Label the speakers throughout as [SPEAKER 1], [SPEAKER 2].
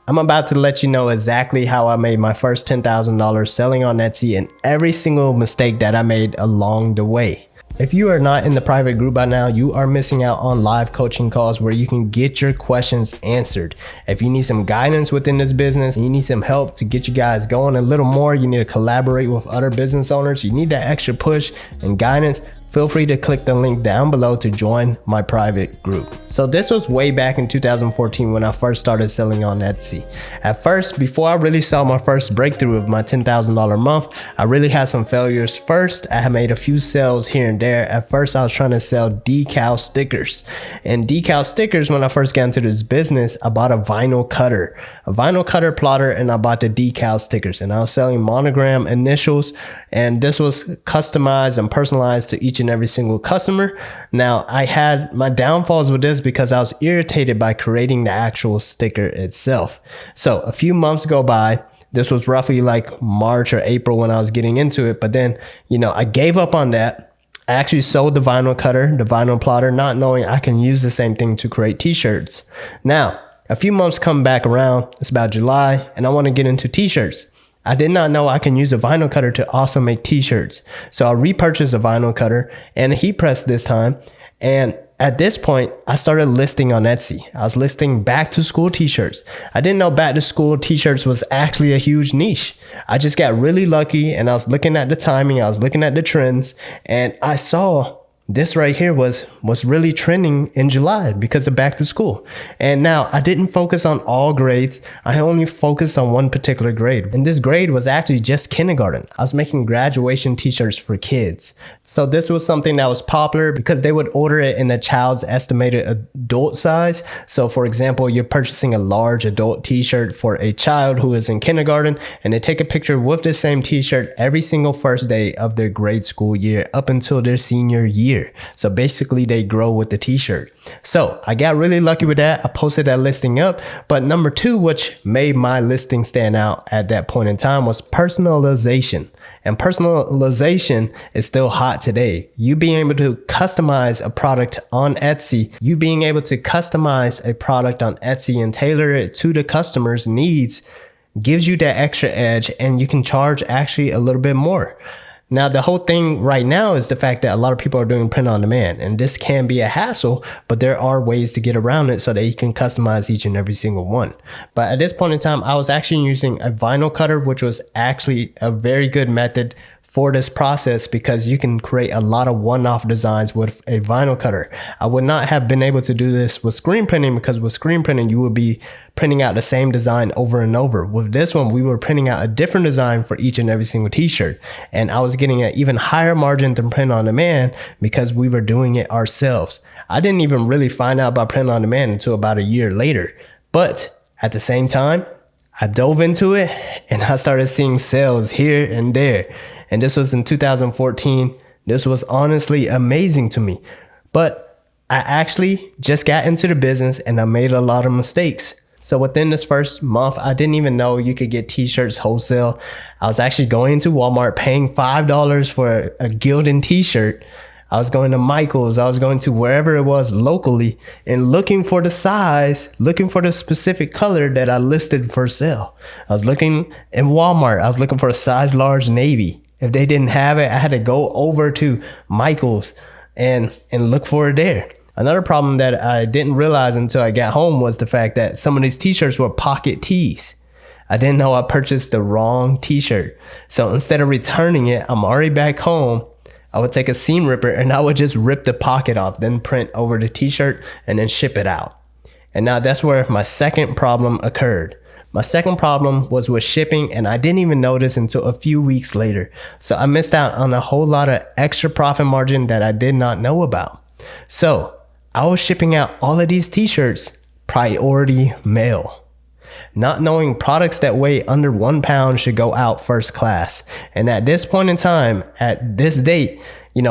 [SPEAKER 1] I'm about to let you know exactly how I made my first $10,000 selling on Etsy and every single mistake that I made along the way. If you are not in the private group by now, you are missing out on live coaching calls where you can get your questions answered. If you need some guidance within this business, you need some help to get you guys going a little more, you need to collaborate with other business owners, you need that extra push and guidance, feel free to click the link down below to join my private group. So this was way back in 2014 when I first started selling on Etsy. At first, before I really saw my first breakthrough of my $10,000 month, I really had some failures. First, I had made a few sales here and there. At first, I was trying to sell decal stickers. And decal stickers, when I first got into this business, I bought a vinyl cutter plotter, and I bought the decal stickers. And I was selling monogram initials, and this was customized and personalized to each and every single customer. Now, I had my downfalls with this because I was irritated by creating the actual sticker itself. So a few months go by. This was roughly like March or April when I was getting into it. But then, I gave up on that. I actually sold the vinyl cutter, the vinyl plotter, not knowing I can use the same thing to create t-shirts. Now, a few months come back around. It's about July, and I want to get into t-shirts. I did not know I can use a vinyl cutter to also make t-shirts. So I repurchased a vinyl cutter and a heat press this time. And at this point, I started listing on Etsy. I was listing back to school t-shirts. I didn't know back to school t-shirts was actually a huge niche. I just got really lucky, and I was looking at the timing. I was looking at the trends, and I saw this right here was really trending in July because of back to school. And now I didn't focus on all grades. I only focused on one particular grade. And this grade was actually just kindergarten. I was making graduation t-shirts for kids. So this was something that was popular because they would order it in a child's estimated adult size. So for example, you're purchasing a large adult t-shirt for a child who is in kindergarten, and they take a picture with the same t-shirt every single first day of their grade school year up until their senior year. So basically they grow with the t-shirt. So I got really lucky with that. I posted that listing up. But number two, which made my listing stand out at that point in time, was personalization. And personalization is still hot today. You being able to customize a product on Etsy, and tailor it to the customer's needs gives you that extra edge, and you can charge actually a little bit more. Now, the whole thing right now is the fact that a lot of people are doing print on demand, and this can be a hassle, but there are ways to get around it so that you can customize each and every single one. But at this point in time, I was actually using a vinyl cutter, which was actually a very good method for this process because you can create a lot of one-off designs with a vinyl cutter. I would not have been able to do this with screen printing because with screen printing, you would be printing out the same design over and over. With this one, we were printing out a different design for each and every single t-shirt. And I was getting an even higher margin than print on demand because we were doing it ourselves. I didn't even really find out about print on demand until about a year later. But at the same time, I dove into it and I started seeing sales here and there. And this was in 2014. This was honestly amazing to me. But I actually just got into the business and I made a lot of mistakes. So within this first month, I didn't even know you could get t-shirts wholesale. I was actually going to Walmart paying $5 for a Gildan t-shirt. I was going to Michael's, I was going to wherever it was locally and looking for the size, looking for the specific color that I listed for sale. I was looking in Walmart, I was looking for a size large navy. If they didn't have it, I had to go over to Michael's and look for it there. Another problem that I didn't realize until I got home was the fact that some of these t-shirts were pocket tees. I didn't know I purchased the wrong t-shirt. So instead of returning it, I'm already back home. I would take a seam ripper and I would just rip the pocket off, then print over the t-shirt and then ship it out. And now that's where my second problem occurred. My second problem was with shipping, and I didn't even notice until a few weeks later. So I missed out on a whole lot of extra profit margin that I did not know about. So I was shipping out all of these t-shirts priority mail, not knowing products that weigh under 1 pound should go out first class. And at this point in time, at this date,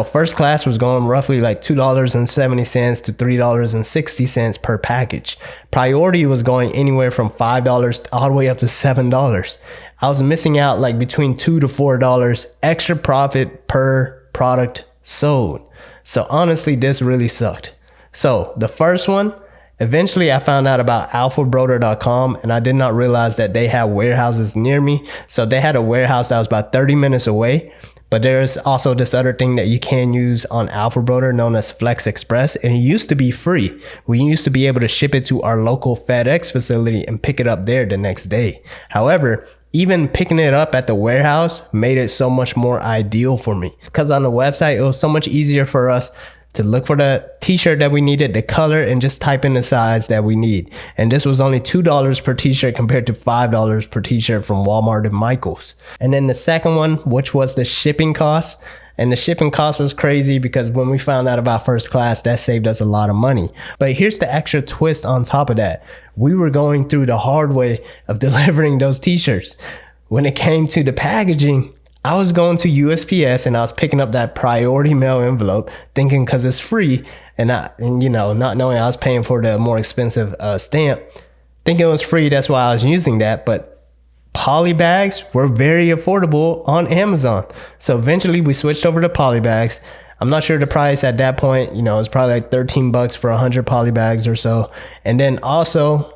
[SPEAKER 1] first class was going roughly like $2.70 to $3.60 per package. Priority was going anywhere from $5 all the way up to $7. I was missing out like between $2 to $4 extra profit per product sold. So honestly, this really sucked. So the first one, Eventually, I found out about alphabroder.com, and I did not realize that they had warehouses near me. So they had a warehouse that was about 30 minutes away. But there's also this other thing that you can use on AlphaBroder known as Flex Express, and it used to be free. We used to be able to ship it to our local FedEx facility and pick it up there the next day. However, even picking it up at the warehouse made it so much more ideal for me, because on the website, it was so much easier for us to look for the t-shirt that we needed, the color, and just type in the size that we need. And this was only $2 per t-shirt compared to $5 per t-shirt from Walmart and Michaels. And then the second one, which was the shipping cost. And the shipping cost was crazy because when we found out about first class, that saved us a lot of money. But here's the extra twist on top of that. We were going through the hard way of delivering those t-shirts. When it came to the packaging, I was going to USPS and I was picking up that priority mail envelope thinking because it's free, and you know, not knowing I was paying for the more expensive stamp, thinking it was free. That's why I was using that. But poly bags were very affordable on Amazon. So eventually we switched over to poly bags. I'm not sure the price at that point, you know, it was probably like 13 bucks for 100 poly bags or so. And then also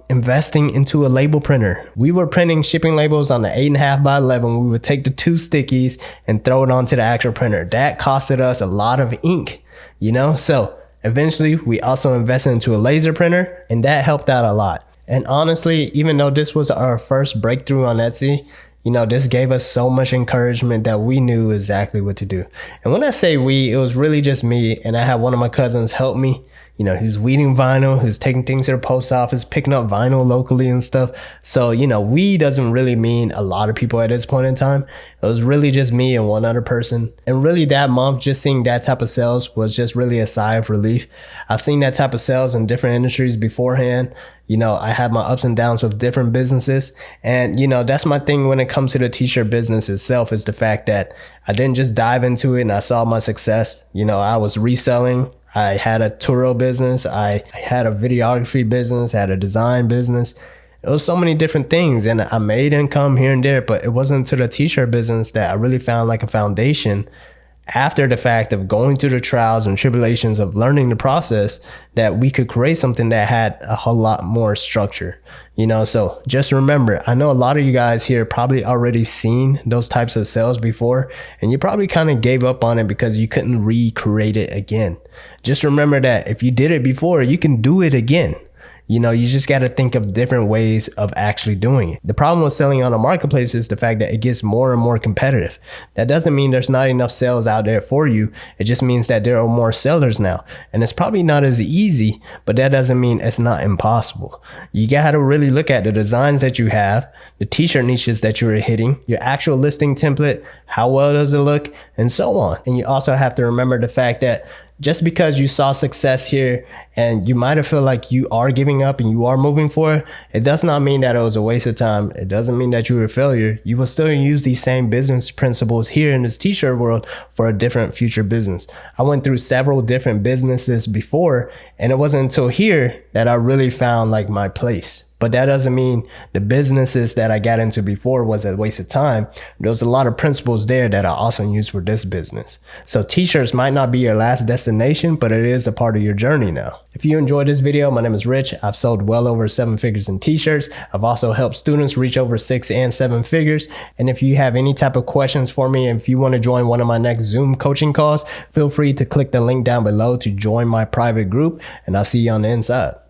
[SPEAKER 1] investing into a label printer. We were printing shipping labels on the 8.5 by 11. We would take the 2 stickies and throw it onto the actual printer. That costed us a lot of ink, you know? So eventually we also invested into a laser printer, and that helped out a lot. And honestly, even though this was our first breakthrough on Etsy, you know, this gave us so much encouragement that we knew exactly what to do. And when I say we, it was really just me, and I had one of my cousins help me. You know, who's weeding vinyl, who's taking things to the post office, picking up vinyl locally and stuff. So, you know, we doesn't really mean a lot of people at this point in time. It was really just me and one other person. And really that month, just seeing that type of sales was just really a sigh of relief. I've seen that type of sales in different industries beforehand. You know, I had my ups and downs with different businesses. And, you know, that's my thing when it comes to the t-shirt business itself, is the fact that I didn't just dive into it and I saw my success. You know, I was reselling. I had a Turo business. I had a videography business, had a design business. It was so many different things, and I made income here and there, but it wasn't until the t-shirt business that I really found like a foundation after the fact of going through the trials and tribulations of learning the process, that we could create something that had a whole lot more structure, you know? So just remember, I know a lot of you guys here probably already seen those types of sales before, and you probably kind of gave up on it because you couldn't recreate it again. Just remember that if you did it before, you can do it again. You know, you just got to think of different ways of actually doing it. The problem with selling on a marketplace is the fact that it gets more and more competitive. That doesn't mean there's not enough sales out there for you. It just means that there are more sellers now. And it's probably not as easy, but that doesn't mean it's not impossible. You got to really look at the designs that you have, the t-shirt niches that you're hitting, your actual listing template, how well does it look, and so on. And you also have to remember the fact that just because you saw success here and you might have felt like you are giving up and you are moving forward, it does not mean that it was a waste of time. It doesn't mean that you were a failure. You will still use these same business principles here in this t-shirt world for a different future business. I went through several different businesses before, and it wasn't until here that I really found like my place. But that doesn't mean the businesses that I got into before was a waste of time. There's a lot of principles there that I also use for this business. So t-shirts might not be your last destination, but it is a part of your journey now. If you enjoyed this video, my name is Rich. I've sold well over 7 figures in t-shirts. I've also helped students reach over 6 and 7 figures. And if you have any type of questions for me, and if you want to join one of my next Zoom coaching calls, feel free to click the link down below to join my private group, and I'll see you on the inside.